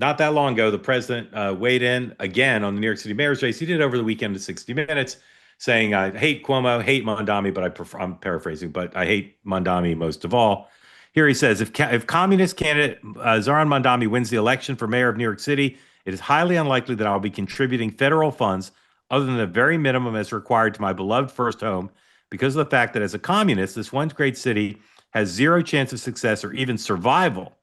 not that long ago, the president weighed in again on the New York City mayor's race. He did it over the weekend to 60 Minutes, saying, I hate Cuomo, hate Mamdani, but I'm paraphrasing, but I hate Mamdani most of all. Here he says, if communist candidate Zohran Mamdani wins the election for mayor of New York City, it is highly unlikely that I'll be contributing federal funds other than the very minimum as required to my beloved first home because of the fact that as a communist, this one great city has zero chance of success or even survival.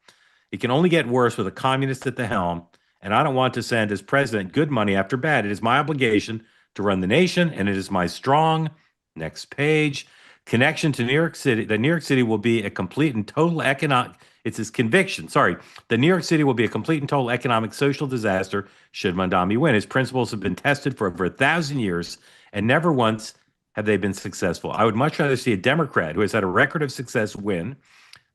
It can only get worse with a communist at the helm, and I don't want to send as president good money after bad. It is my obligation to run the nation, and it is my strong, next page, connection to New York City. The New York City will be a complete and total economic, it's his conviction, sorry. The New York City will be a complete and total economic social disaster should Mamdani win. His principles have been tested for over 1,000 years, and never once have they been successful. I would much rather see a Democrat who has had a record of success win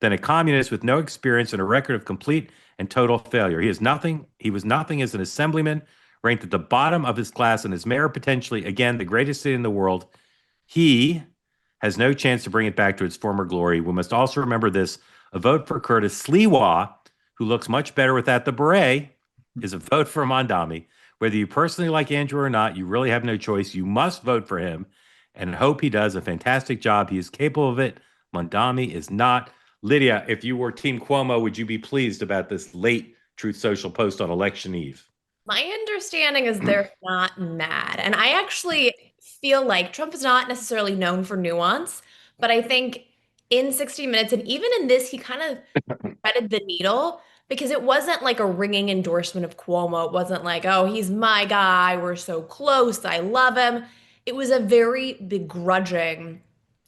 than a communist with no experience and a record of complete and total failure. He was nothing as an assemblyman, ranked at the bottom of his class, and as mayor, potentially, again, the greatest city in the world. He has no chance to bring it back to its former glory. We must also remember this. A vote for Curtis Sliwa, who looks much better without the beret, is a vote for Mamdani. Whether you personally like Andrew or not, you really have no choice. You must vote for him and hope he does a fantastic job. He is capable of it. Mamdani is not. Lydia, if you were Team Cuomo, would you be pleased about this late Truth Social post on election eve? My understanding is they're not mad. And I actually feel like Trump is not necessarily known for nuance, but I think in 60 Minutes, and even in this, he kind of threaded the needle because it wasn't like a ringing endorsement of Cuomo. It wasn't like, oh, he's my guy. We're so close. I love him. It was a very begrudging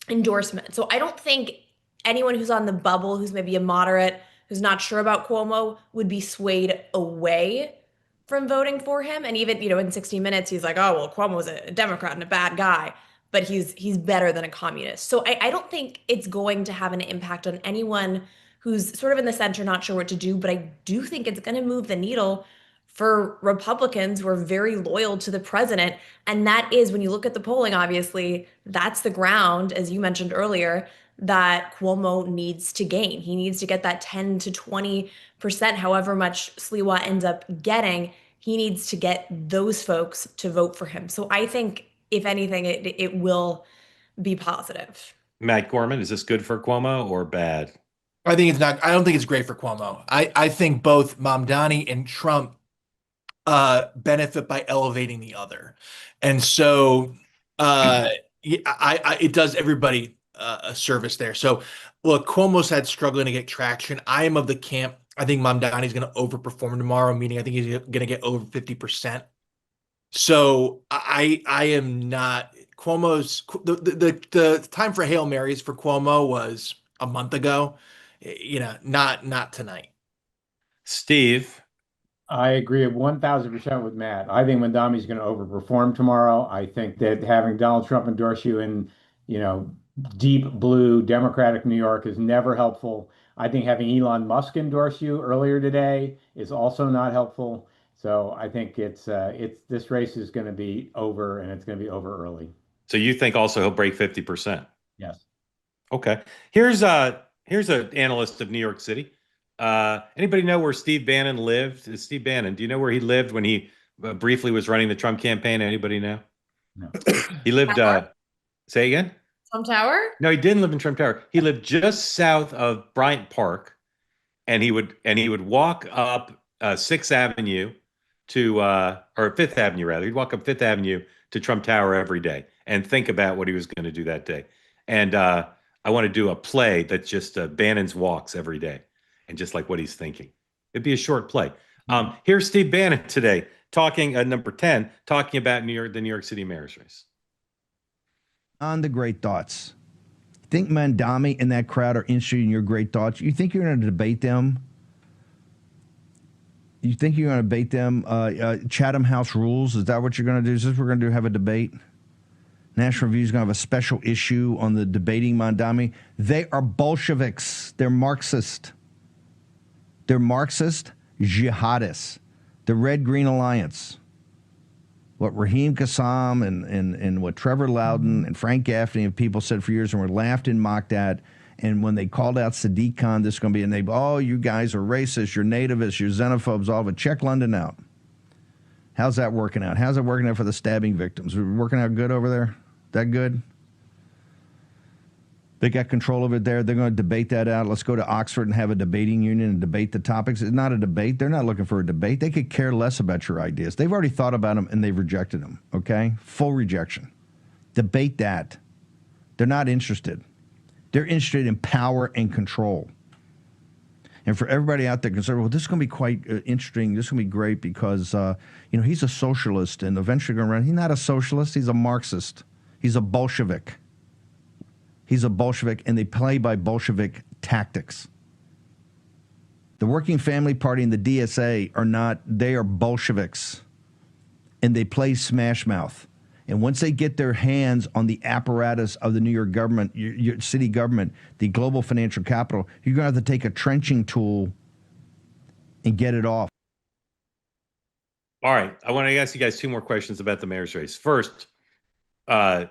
endorsement. So I don't think anyone who's on the bubble, who's maybe a moderate, who's not sure about Cuomo, would be swayed away from voting for him. And even, in 60 Minutes, he's like, oh, well, Cuomo's a Democrat and a bad guy, but he's better than a communist. So I don't think it's going to have an impact on anyone who's sort of in the center, not sure what to do. But I do think it's going to move the needle for Republicans who are very loyal to the president. And that is, when you look at the polling, obviously, that's the ground, as you mentioned earlier, that Cuomo needs to gain. He needs to get that 10 to 20%, however much Sliwa ends up getting. He needs to get those folks to vote for him. So I think, if anything, it will be positive. Matt Gorman, is this good for Cuomo or bad? I think it's not. I don't think it's great for Cuomo. I think both Mamdani and Trump benefit by elevating the other, and so it does everybody a service there. So look, Cuomo's had struggling to get traction. I am of the camp. I think Mamdani's going to overperform tomorrow, meaning I think he's going to get over 50%. So I am not Cuomo's the time for Hail Marys for Cuomo was a month ago. Not tonight. Steve, I agree 1,000% with Matt. I think Mamdani's going to overperform tomorrow. I think that having Donald Trump endorse you in, deep blue Democratic New York is never helpful. I think having Elon Musk endorse you earlier today is also not helpful. So I think it's this race is going to be over, and it's going to be over early. so you think also he'll break 50%? Yes. Okay. Here's an analyst of New York City. Anybody know where Steve Bannon lived? Steve Bannon, do you know where he lived when he briefly was running the Trump campaign? Anybody know? No. He lived, say again? Trump Tower? No, he didn't live in Trump Tower. He lived just south of Bryant Park, and he would walk up 6th Avenue to or 5th Avenue rather. He'd walk up 5th Avenue to Trump Tower every day and think about what he was going to do that day. And I want to do a play that's just Bannon's walks every day and just like what he's thinking. It'd be a short play. Here's Steve Bannon today talking number 10, talking about the New York City mayor's race. On the great thoughts. Think Mamdani and that crowd are interested in your great thoughts? You think you're going to debate them? You think you're going to debate them? Chatham House rules, is that what you're going to do? Is this what we're going to do, have a debate? National Review is going to have a special issue on the debating Mamdani. They are Bolsheviks. They're Marxist. They're Marxist jihadists. The Red-Green Alliance. What Raheem Kassam and what Trevor Loudon and Frank Gaffney and people said for years and were laughed and mocked at And when they called out Sadiq Khan, this is going to be a name. Oh, you guys are racist, you're nativists, you're xenophobes, all of it. Check London out. How's that working out? How's it working out for the stabbing victims? We're working out good over there? That good? They got control of it there. They're going to debate that out. Let's go to Oxford and have a debating union and debate the topics. It's not a debate. They're not looking for a debate. They could care less about your ideas. They've already thought about them and they've rejected them, okay? Full rejection. Debate that. They're not interested. They're interested in power and control. And for everybody out there concerned, well, this is going to be quite interesting. This is going to be great because, he's a socialist and eventually going to run. He's not a socialist. He's a Marxist. He's a Bolshevik. He's a Bolshevik, and they play by Bolshevik tactics. The Working Family Party and the DSA are not, they are Bolsheviks, and they play smash mouth. And once they get their hands on the apparatus of the New York government, your city government, the global financial capital, you're going to have to take a trenching tool and get it off. All right. I want to ask you guys two more questions about the mayor's race. First, 5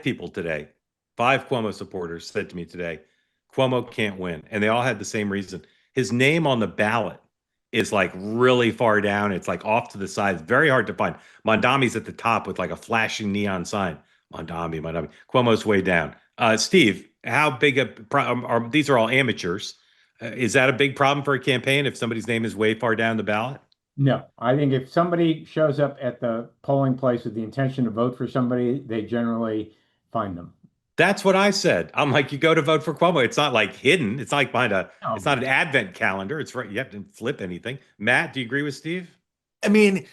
people today, 5 Cuomo supporters said to me today, Cuomo can't win. And they all had the same reason. His name on the ballot is like really far down. It's like off to the side. It's very hard to find. Mamdani's at the top with like a flashing neon sign. Mamdani. Cuomo's way down. Steve, how big a problem these are all amateurs. Is that a big problem for a campaign if somebody's name is way far down the ballot? No, I think if somebody shows up at the polling place with the intention to vote for somebody, they generally find them. That's what I said. I'm like, you go to vote for Cuomo. It's not like hidden. It's not like behind it's not an advent calendar. It's right. You have to flip anything. Matt, do you agree with Steve? I mean,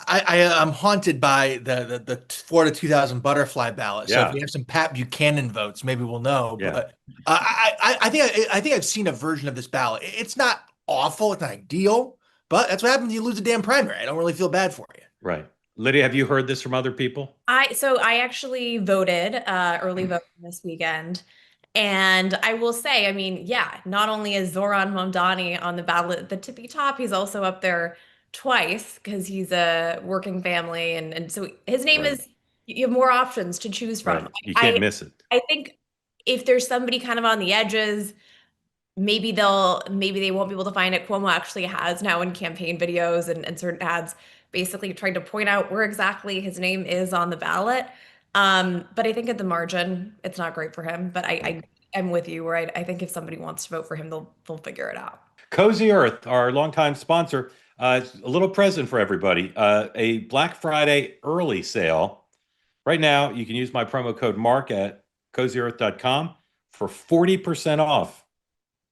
I'm haunted by the Florida 2000 butterfly ballot. So if we have some Pat Buchanan votes, maybe we'll know. Yeah. But I think I've seen a version of this ballot. It's not awful. It's not ideal. But that's what happens when you lose a damn primary. I don't really feel bad for you. Right. Lydia, have you heard this from other people? I actually voted early voting this weekend. And I will say, I mean, yeah, not only is Zohran Mamdani on the ballot at the tippy top, he's also up there twice because he's a working family. And so his name is, you have more options to choose from. Right. You can't miss it. I think if there's somebody kind of on the edges, maybe they won't be able to find it. Cuomo actually has now in campaign videos and certain ads basically trying to point out where exactly his name is on the ballot. But I think at the margin, it's not great for him. But I'm with you where I think if somebody wants to vote for him, they'll figure it out. Cozy Earth, our longtime sponsor, a little present for everybody. A Black Friday early sale. Right now, you can use my promo code Mark at cozyearth.com for 40% off.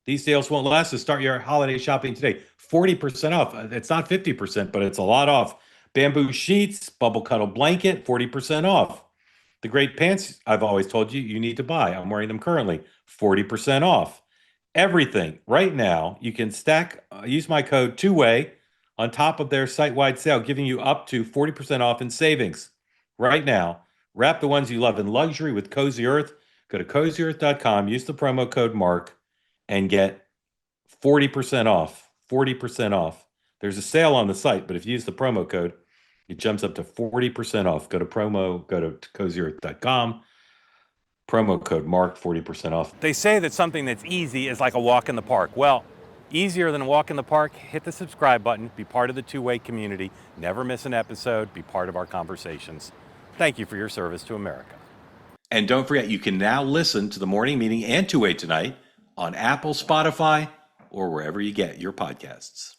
These sales won't last, so start your holiday shopping today. 40% off. It's not 50%, but it's a lot off. Bamboo sheets, bubble cuddle blanket, 40% off. The great pants I've always told you you need to buy. I'm wearing them currently. 40% off. Everything right now, you can use my code two-way on top of their site-wide sale, giving you up to 40% off in savings. Right now, wrap the ones you love in luxury with Cozy Earth. Go to cozyearth.com, use the promo code Mark, and get 40% off. 40% off. There's a sale on the site, but if you use the promo code, it jumps up to 40% off. Go to cozyearth.com. Promo code Mark, 40% off. They say that something that's easy is like a walk in the park. Well, easier than a walk in the park, hit the subscribe button, be part of the two-way community, never miss an episode, be part of our conversations. Thank you for your service to America. And don't forget, you can now listen to the morning meeting and two-way tonight on Apple, Spotify, or wherever you get your podcasts.